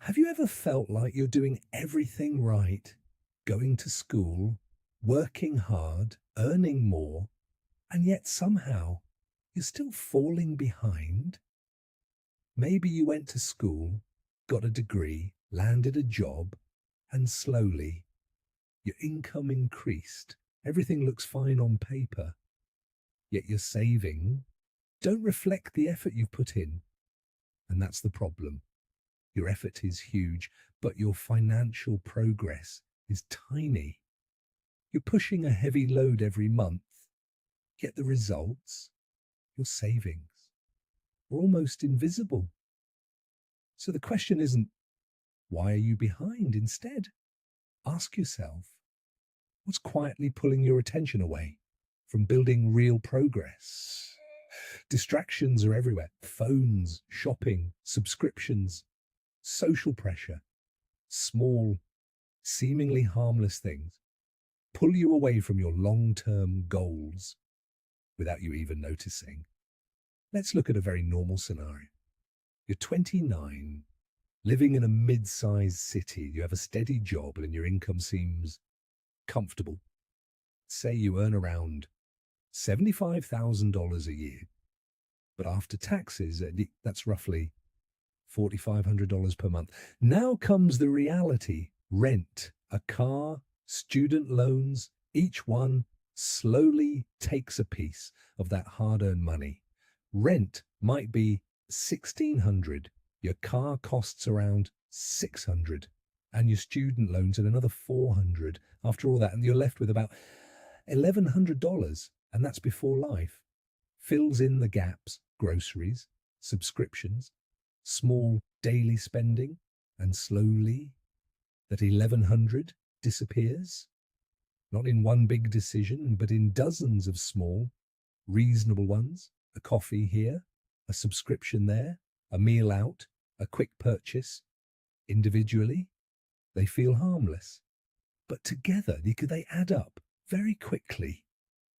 Have you ever felt like you're doing everything right? Going to school, working hard, earning more, and yet somehow you're still falling behind? Maybe you went to school, got a degree, landed a job, and slowly your income increased. Everything looks fine on paper, yet your saving don't reflect the effort you've put in. And that's the problem. Your effort is huge, but your financial progress is tiny. You're pushing a heavy load every month, yet the results, your savings, are almost invisible. So the question isn't, why are you behind? Instead, ask yourself, what's quietly pulling your attention away from building real progress? Distractions are everywhere: phones, shopping, subscriptions, social pressure, small, seemingly harmless things pull you away from your long-term goals without you even noticing. Let's look at a very normal scenario. You're 29, living in a mid-sized city. You have a steady job and your income seems comfortable. Say you earn around $75,000 a year, but after taxes, that's roughly $4,500 per month. Now comes the reality: rent, a car, student loans, each one slowly takes a piece of that hard-earned money. Rent might be 1,600, your car costs around 600, and your student loans at another 400 after all that, and you're left with about $1,100, and that's before life fills in the gaps: groceries, subscriptions, small daily spending, and slowly that 1,100 disappears, not in one big decision, but in dozens of small, reasonable ones: a coffee here, a subscription there, a meal out, a quick purchase. Individually, they feel harmless, but together they add up very quickly.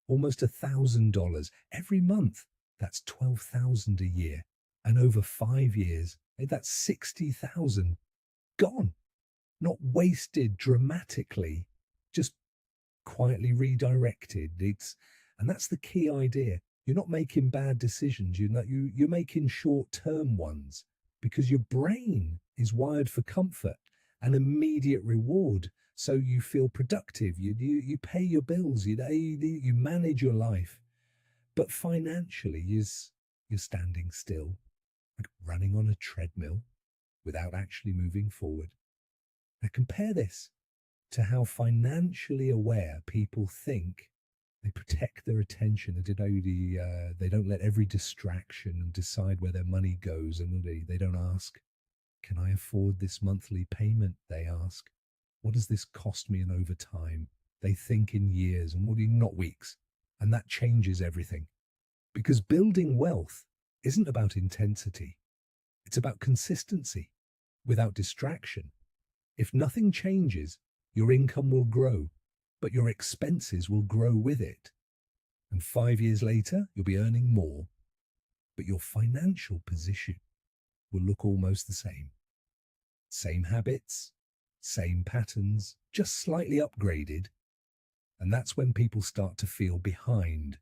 Almost $1,000 every month. That's 12,000 a year, and over 5 years, that's 60,000 gone. Not wasted dramatically, just quietly redirected. And that's the key idea. You're not making bad decisions. You're making short-term ones because your brain is wired for comfort and immediate reward. So you feel productive. You pay your bills. You manage your life, but financially, you're standing still, like running on a treadmill without actually moving forward. Now compare this to how financially aware people think they protect their attention. They don't let every distraction decide where their money goes, and they don't ask, can I afford this monthly payment? They ask, what does this cost me? And over time, they think in years and not weeks. And that changes everything. Because building wealth isn't about intensity. It's about consistency without distraction. If nothing changes, your income will grow, but your expenses will grow with it. And 5 years later, you'll be earning more, but your financial position will look almost the same. Same habits, same patterns, just slightly upgraded. And that's when people start to feel behind.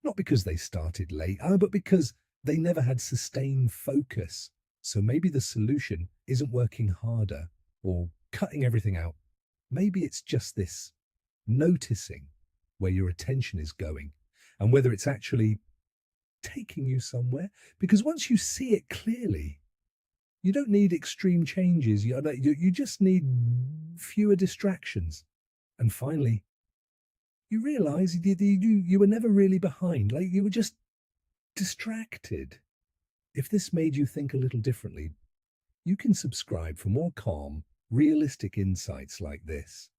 Not because they started late, but because they never had sustained focus. So maybe the solution isn't working harder or cutting everything out. Maybe it's just this: noticing where your attention is going and whether it's actually taking you somewhere. Because once you see it clearly, you don't need extreme changes. You just need fewer distractions. And finally, you realize you were never really behind. Like, you were just distracted. If this made you think a little differently, you can subscribe for more calm, realistic insights like this.